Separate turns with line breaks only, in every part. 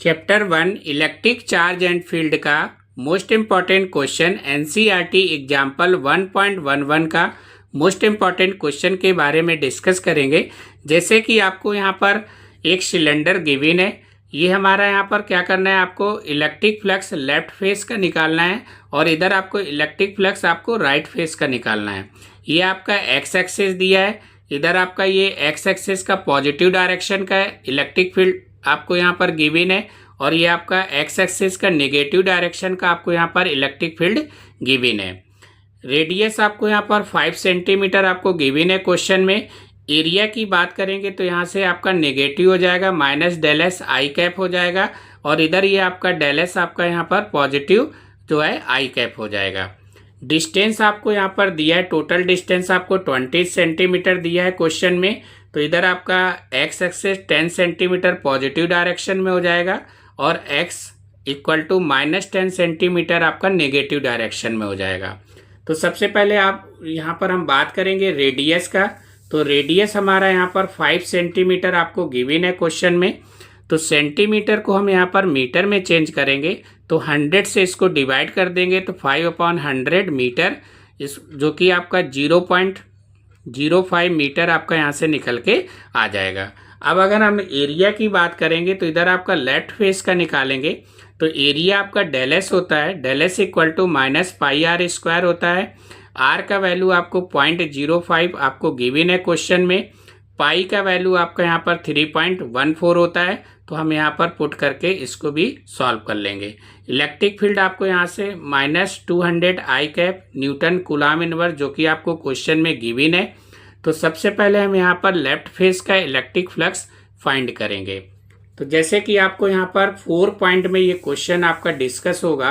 Chapter 1 electric charge and field का most important question NCERT example 1.11 का most important question के बारे में डिस्कस करेंगे। जैसे कि आपको यहाँ पर एक सिलेंडर गिवन है, ये हमारा यहाँ पर क्या करना है, आपको इलेक्ट्रिक फ्लक्स लेफ्ट फेस का निकालना है और इधर आपको इलेक्ट्रिक फ्लक्स आपको राइट फेस का निकालना है। ये आपका एक्स एक्सिस दिया है, इधर आपका ये एक्स एक्सिस का पॉजिटिव डायरेक्शन का है, इलेक्ट्रिक फील्ड आपको यहाँ पर गिवन है, और ये आपका एक्स एक्सिस का नेगेटिव डायरेक्शन का आपको यहाँ पर इलेक्ट्रिक फील्ड गिवन है। रेडियस आपको यहाँ पर 5 सेंटीमीटर आपको गिवन है क्वेश्चन में। एरिया की बात करेंगे तो यहाँ से आपका नेगेटिव हो जाएगा, minus del S I cap हो जाएगा, और इधर ये आपका डेल एस आपका यहाँ पर पॉजिटिव जो है आई कैप हो जाएगा। डिस्टेंस आपको यहाँ पर दिया है, टोटल डिस्टेंस आपको 20 सेंटीमीटर दिया है क्वेश्चन में। तो इधर आपका x axis 10 centimetre positive direction में हो जाएगा और x इक्वल टू -10 सेंटीमीटर आपका नेगेटिव डायरेक्शन में हो जाएगा। तो सबसे पहले आप यहाँ पर हम बात करेंगे रेडियस का। तो रेडियस हमारा यहाँ पर 5 सेंटीमीटर आपको गिवन है क्वेश्चन में। तो सेंटीमीटर को हम यहाँ पर मीटर में चेंज करेंगे, तो 100 से इसको डिवाइड कर देंगे तो 5/100 मीटर, इस जो कि आपका 0.05 मीटर आपका यहाँ से निकल के आ जाएगा। अब अगर हम एरिया की बात करेंगे तो इधर आपका लेफ्ट फेस का निकालेंगे, तो एरिया आपका डेल एस होता है, del S equal to -πr² होता है। आर का वैल्यू आपको 0.05 आपको गिवन है क्वेश्चन में, पाई का वैल्यू आपका यहाँ पर 3.14 होता है। तो हम यहाँ पर पुट करके इसको भी सॉल्व कर लेंगे। इलेक्ट्रिक फील्ड आपको यहाँ से -200 I cap newton coulomb inverse जो कि आपको क्वेश्चन में गिवन है। तो सबसे पहले हम यहाँ पर लेफ्ट फेस का इलेक्ट्रिक फ्लक्स फाइंड करेंगे। तो जैसे कि आपको यहाँ पर 4 पॉइंट में ये क्वेश्चन आपका डिस्कस होगा।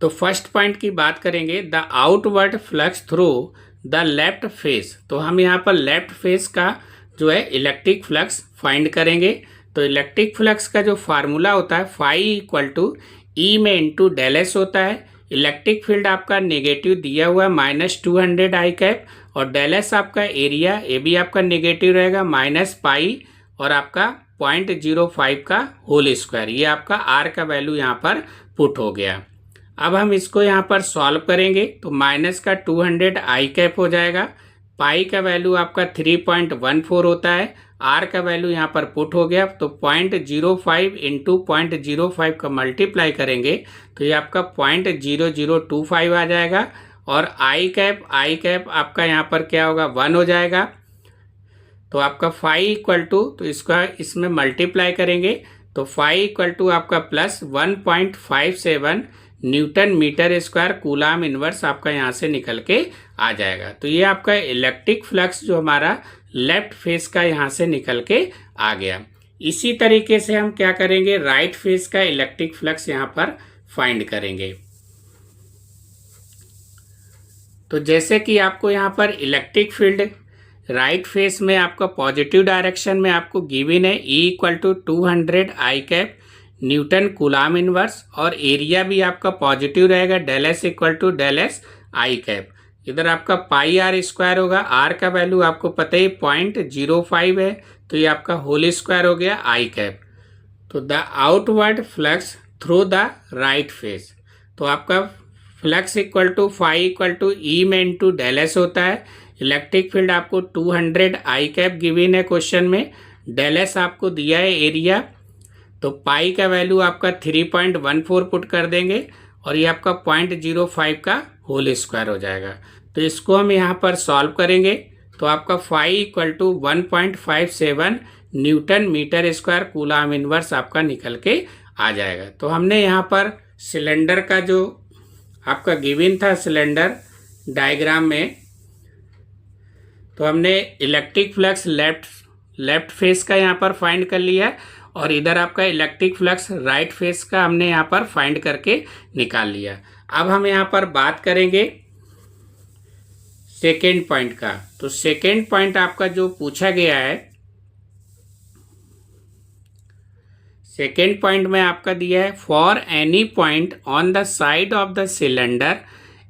तो फर्स्ट पॉइंट की बात करेंगे, the outward flux through the left face. तो हम यहाँ पर लेफ्ट फेस का जो है इलेक्ट्रिक फ्लक्स फाइंड करेंगे। तो इलेक्ट्रिक फ्लक्स का जो फार्मूला होता है फाई इक्वल टू ई में इंटू डेल एस होता है। इलेक्ट्रिक फील्ड आपका नेगेटिव दिया हुआ है -200 आई कैप, और डेल एस आपका एरिया ये भी आपका नेगेटिव रहेगा -पाई और आपका 0.05 का होल स्क्वायर। ये आपका आर का वैल्यू यहाँ पर पुट हो गया। अब हम इसको यहाँ पर सॉल्व करेंगे तो माइनस का 200 आई कैप हो जाएगा, पाई का वैल्यू आपका 3.14 होता है, आर का वैल्यू यहाँ पर पुट हो गया। तो 0.05 इंटू 0.05 का मल्टीप्लाई करेंगे तो ये आपका 0.0025 आ जाएगा, और आई कैप आपका यहाँ पर क्या होगा 1 हो जाएगा। तो आपका फाई इक्वल टू, तो इसका इसमें मल्टीप्लाई करेंगे तो फाई इक्वल टू आपका plus 1.57 newton metre square coulomb inverse आपका यहाँ से निकल के आ जाएगा। तो ये आपका इलेक्ट्रिक फ्लक्स जो हमारा लेफ्ट फेस का यहाँ से निकल के आ गया। इसी तरीके से हम क्या करेंगे, राइट फेस का इलेक्ट्रिक फ्लक्स यहाँ पर फाइंड करेंगे। तो जैसे कि आपको यहाँ पर इलेक्ट्रिक फील्ड राइट फेस में आपका पॉजिटिव डायरेक्शन में आपको गिवन है, E equal to 200 I cap newton coulomb inverse, और एरिया भी आपका पॉजिटिव रहेगा, del S equal to del S I cap. इधर आपका पाई आर स्क्वायर होगा, आर का वैल्यू आपको पता ही 0.05 है, तो ये आपका होल स्क्वायर हो गया आई कैप। तो the outward flux through the right face, तो आपका flux equal to phi equal to E में इंटू डेल एस होता है। इलेक्ट्रिक फील्ड आपको 200 आई कैप गिवन है क्वेश्चन में, डेल एस आपको दिया है एरिया, तो पाई का वैल्यू आपका 3.14 पुट कर देंगे, और ये आपका 0.05 का होल स्क्वायर हो जाएगा। तो इसको हम यहाँ पर सॉल्व करेंगे तो आपका phi equal to 1.57 newton metre square coulomb inverse आपका निकल के आ जाएगा। तो हमने यहाँ पर सिलेंडर का जो आपका गिवन था सिलेंडर डायग्राम में, तो हमने इलेक्ट्रिक फ्लक्स लेफ्ट फेस का यहाँ पर फाइंड कर लिया है, और इधर आपका इलेक्ट्रिक फ्लक्स राइट फेस का हमने यहाँ पर फाइंड करके निकाल लिया। अब हम यहाँ पर बात करेंगे सेकेंड पॉइंट का। तो सेकेंड पॉइंट आपका जो पूछा गया है, सेकेंड पॉइंट में आपका दिया है, for any point on the side of the cylinder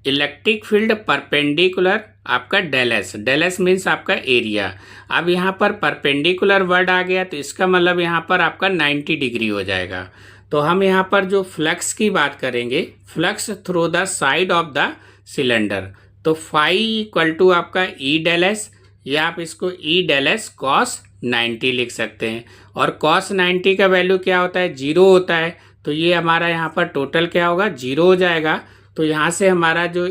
electric field perpendicular आपका del S, del S means आपका एरिया। अब यहाँ पर परपेंडिकुलर वर्ड आ गया तो इसका मतलब यहाँ पर आपका 90 डिग्री हो जाएगा। तो हम यहाँ पर जो फ्लक्स की बात करेंगे, flux through the side of the cylinder, तो फाई इक्वल टू आपका ई डेल एस, या आप इसको ई डेल एस कॉस 90 लिख सकते हैं। और कॉस 90 का वैल्यू क्या होता है, 0 होता है। तो ये हमारा यहाँ पर टोटल क्या होगा, 0 हो जाएगा। तो यहाँ से हमारा जो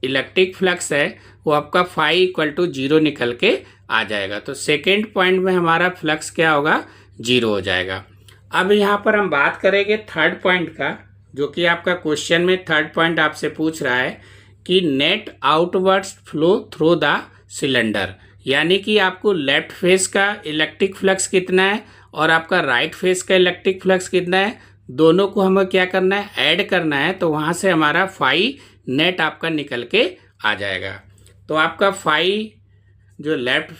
इलेक्ट्रिक फ्लक्स है वो आपका फाई इक्वल टू 0 निकल के आ जाएगा। तो सेकेंड पॉइंट में हमारा फ्लक्स क्या होगा, 0 हो जाएगा। अब यहाँ पर हम बात करेंगे थर्ड पॉइंट का, जो कि आपका क्वेश्चन में थर्ड पॉइंट आपसे पूछ रहा है कि net outwards flow through the cylinder, यानी कि आपको लेफ्ट फेस का इलेक्ट्रिक फ्लक्स कितना है और आपका राइट फेस का इलेक्ट्रिक फ्लक्स कितना है, दोनों को हमें क्या करना है, ऐड करना है। तो वहाँ से हमारा फाई नेट आपका निकल के आ जाएगा। तो आपका फाई जो लेफ्ट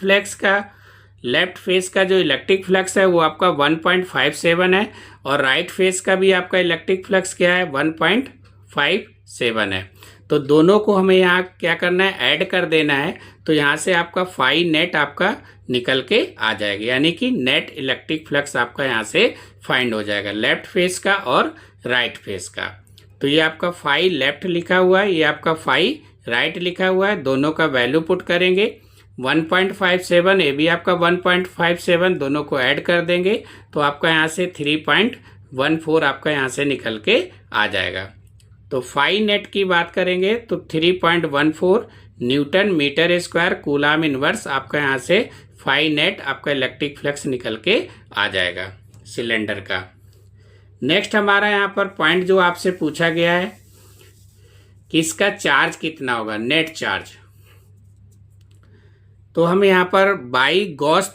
फेस का जो इलेक्ट्रिक फ्लक्स है वो आपका 1.57 है, और राइट फेस का भी आपका इलेक्ट्रिक फ्लक्स क्या है, 1.57 है। तो दोनों को हमें यहाँ क्या करना है, ऐड कर देना है। तो यहाँ से आपका फाई नेट आपका निकल के आ जाएगा, यानी कि नेट इलेक्ट्रिक फ्लक्स आपका यहाँ से फाइंड हो जाएगा, लेफ्ट फेस का और राइट फेस का। तो ये आपका फाई लेफ्ट लिखा हुआ है, ये आपका फाई राइट लिखा हुआ है, दोनों का वैल्यू पुट करेंगे। 1.57, ये भी आपका 1.57, दोनों को ऐड कर देंगे तो आपका यहाँ से 3.14 आपका यहाँ से निकल के आ जाएगा। तो फाई नेट की बात करेंगे तो 3.14 newton metre square coulomb inverse आपका यहाँ से फाई नेट आपका इलेक्ट्रिक फ्लक्स निकल के आ जाएगा सिलेंडर का। नेक्स्ट हमारा यहाँ पर पॉइंट जो आपसे पूछा गया है कि इसका चार्ज कितना होगा, नेट चार्ज। तो हम यहाँ पर बाई गॉस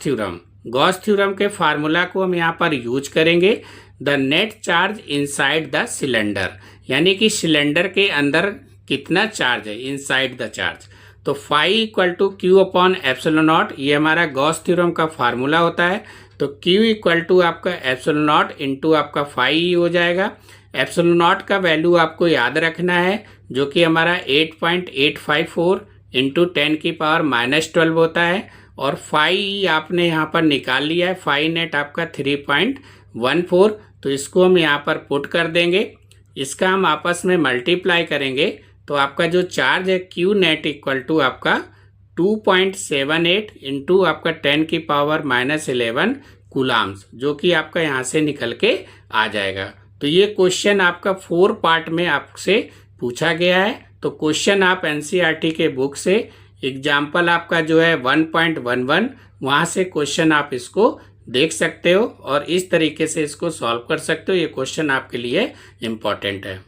थ्योरम के फार्मूला को हम यहाँ पर यूज करेंगे। The net charge inside the cylinder, यानी कि सिलेंडर के अंदर कितना चार्ज है, इनसाइड द चार्ज। तो phi equal to Q upon epsilon naught, ये हमारा गॉस थ्योरम का फार्मूला होता है। तो क्यू इक्वल टू आपका एप्सिलॉन नॉट इंटू आपका फाई हो जाएगा। एप्सिलॉन नॉट का वैल्यू आपको याद रखना है, जो कि हमारा 8.854 इंटू 10 की पावर -12 होता है। और फाई आपने यहाँ पर निकाल लिया है, फाई नेट आपका 3.14। तो इसको हम यहाँ पर पुट कर देंगे, इसका हम आपस में मल्टीप्लाई करेंगे। तो आपका जो चार्ज है क्यू नेट इक्वल टू आपका 2.78 इंटू आपका 10 की पावर -11 कूलाम्स, जो कि आपका यहाँ से निकल के आ जाएगा। तो ये क्वेश्चन आपका 4 पार्ट में आपसे पूछा गया है। तो क्वेश्चन आप एनसीईआरटी के बुक से एग्जाम्पल आपका जो है 1.11, वहाँ से क्वेश्चन आप इसको देख सकते हो और इस तरीके से इसको सॉल्व कर सकते हो। ये क्वेश्चन आपके लिए इम्पॉर्टेंट है।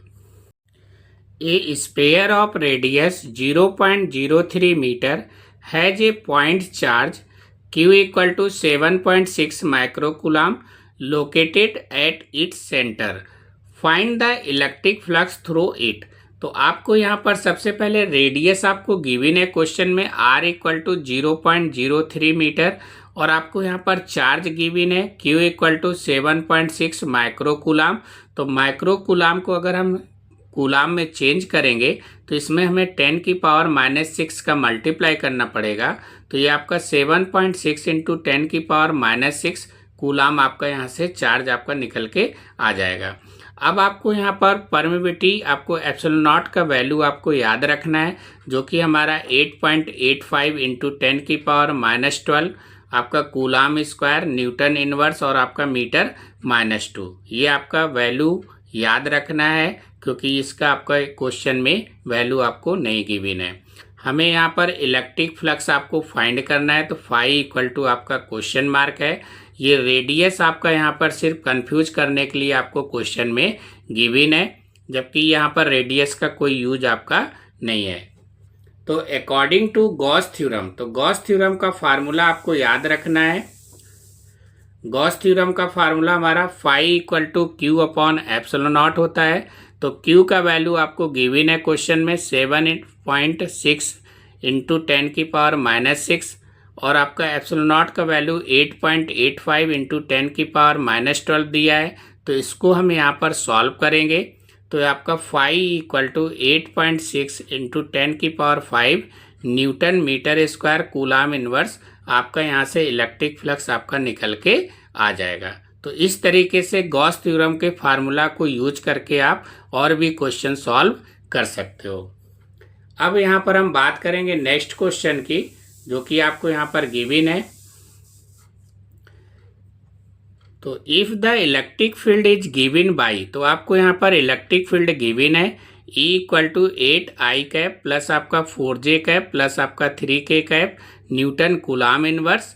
A sphere of radius 0.03 metre has a point charge Q equal to 7.6 microcoulomb located at its centre, find the electric flux through it. तो आपको यहाँ पर सबसे पहले रेडियस आपको गिवन है क्वेश्चन में, R इक्वल टू 0.03 मीटर, और आपको यहाँ पर चार्ज गिवन है Q इक्वल टू 7.6 माइक्रोकूलम। तो माइक्रोकूलम को अगर हम कूलाम में चेंज करेंगे तो इसमें हमें 10 की पावर -6 का मल्टीप्लाई करना पड़ेगा। तो ये आपका 7.6 इंटू 10 की पावर -6 कूलाम आपका यहाँ से चार्ज आपका निकल के आ जाएगा। अब आपको यहाँ पर परमिविटी आपको एप्सिलॉन नॉट का वैल्यू आपको याद रखना है, जो कि हमारा 8.85 इंटू 10 की पावर -12 आपका कूलाम स्क्वायर न्यूटन इनवर्स और आपका मीटर -2। ये आपका वैल्यू याद रखना है, क्योंकि इसका आपका क्वेश्चन में वैल्यू आपको नहीं गिवन है। हमें यहाँ पर इलेक्ट्रिक फ्लक्स आपको फाइंड करना है। तो फाई इक्वल टू आपका क्वेश्चन मार्क है, ये रेडियस आपका यहाँ पर सिर्फ कंफ्यूज करने के लिए आपको क्वेश्चन में गिवन है, जबकि यहाँ पर रेडियस का कोई यूज आपका नहीं है। तो अकॉर्डिंग टू गॉस थ्योरम, तो गॉस थ्योरम का फार्मूला आपको याद रखना है। गॉस थ्योरम का फार्मूला हमारा phi equal to Q upon epsilon naught होता है। तो क्यू का वैल्यू आपको गिवन है क्वेश्चन में 7.6 इंटू 10 की पावर -6, और आपका एप्सिलॉन नॉट का वैल्यू 8.85 इंटू 10 की पावर -12 दिया है। तो इसको हम यहाँ पर सॉल्व करेंगे। तो आपका phi equal to 8.6 into 10⁵ newton metre square coulomb inverse आपका यहाँ से इलेक्ट्रिक फ्लक्स आपका निकल के आ जाएगा। तो इस तरीके से गॉस थ्योरम के फार्मूला को यूज करके आप और भी क्वेश्चन सॉल्व कर सकते हो। अब यहाँ पर हम बात करेंगे नेक्स्ट क्वेश्चन की, जो कि आपको यहाँ पर गिवन है। तो if the electric field is given by, तो आपको यहाँ पर इलेक्ट्रिक फील्ड गिवन है E equal to 8I plus आपका 4J प्लस आपका 3K newton coulomb inverse.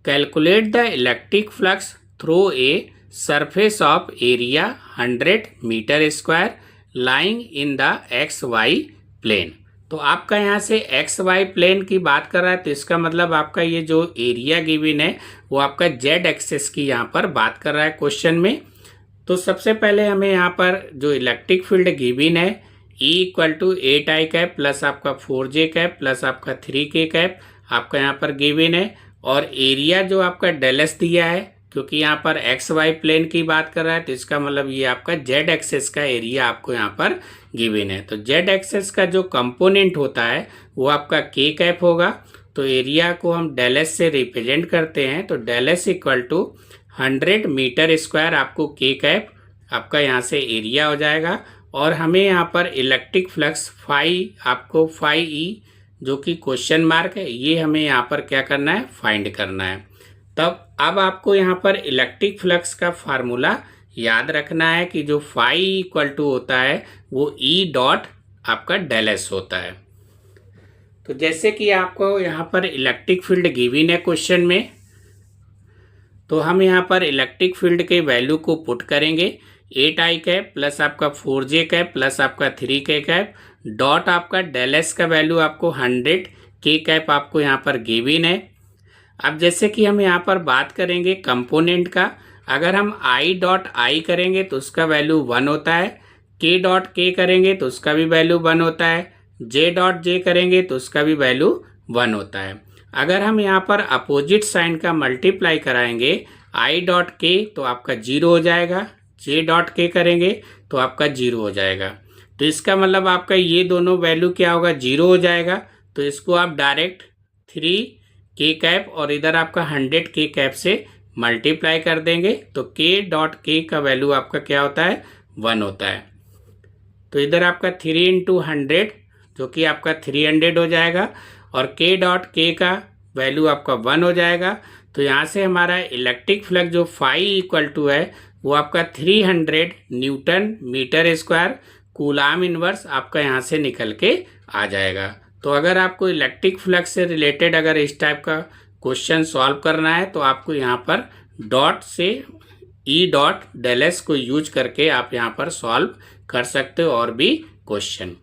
Calculate the electric flux through a surface of area 100 metre square lying in the XY plane. तो आपका यहाँ से XY प्लेन की बात कर रहा है, तो इसका मतलब आपका ये जो एरिया गिवन है वो आपका Z एक्सेस की यहाँ पर बात कर रहा है क्वेश्चन में। तो सबसे पहले हमें यहाँ पर जो इलेक्ट्रिक फील्ड गिवन है E equal to 8I plus आपका 4J प्लस आपका 3K आपका यहाँ पर गिवन है, और एरिया जो आपका डेलस दिया है, क्योंकि यहाँ पर XY प्लेन की बात कर रहा है तो इसका मतलब ये आपका Z एक्सेस का एरिया आपको यहाँ पर गिवन है। तो Z एक्सेस का जो कंपोनेंट होता है वो आपका K होगा। तो एरिया को हम डेलस से रिप्रेजेंट करते हैं, तो del S equal to 100 metre square आपको K आपका यहाँ से एरिया हो जाएगा। और हमें यहाँ पर इलेक्ट्रिक फ्लक्स आपको फाई E जो कि क्वेश्चन मार्क है, ये हमें यहाँ पर क्या करना है, फाइंड करना है। तब अब आपको यहाँ पर इलेक्ट्रिक फ्लक्स का फार्मूला याद रखना है कि जो फाई इक्वल टू होता है वो E डॉट आपका डेलस होता है। तो जैसे कि आपको यहाँ पर इलेक्ट्रिक फील्ड गिवन है क्वेश्चन में, तो हम यहाँ पर इलेक्ट्रिक फील्ड के वैल्यू को पुट करेंगे। 8I प्लस आपका 4J प्लस आपका 3K डॉट आपका डेलस का वैल्यू आपको 100K आपको यहाँ पर गिवन है। अब जैसे कि हम यहाँ पर बात करेंगे कंपोनेंट का, अगर हम I डॉट I करेंगे तो उसका वैल्यू 1 होता है, K डॉट K करेंगे तो उसका भी वैल्यू 1 होता है, J डॉट J करेंगे तो उसका भी वैल्यू 1 होता है। अगर हम यहाँ पर अपोजिट साइन का मल्टीप्लाई कराएंगे I डॉट K तो आपका 0 हो जाएगा, J डॉट K करेंगे तो आपका 0 हो जाएगा। तो इसका मतलब आपका ये दोनों वैल्यू क्या होगा, 0 हो जाएगा। तो इसको आप डायरेक्ट 3K और इधर आपका 100K से मल्टीप्लाई कर देंगे तो K डॉट K का वैल्यू आपका क्या होता है, 1 होता है। तो इधर आपका 3 इंटू 100 जो कि आपका 300 हो जाएगा, और K डॉट K का वैल्यू आपका 1 हो जाएगा। तो यहाँ से हमारा इलेक्ट्रिक फ्लक्स जो फाई इक्वल टू है वो आपका 300 newton metre square coulomb inverse आपका यहाँ से निकल के आ जाएगा। तो अगर आपको इलेक्ट्रिक फ्लक्स से रिलेटेड अगर इस टाइप का क्वेश्चन सॉल्व करना है तो आपको यहाँ पर डॉट से E डॉट डेलस को यूज करके आप यहाँ पर सॉल्व कर सकते हो और भी क्वेश्चन।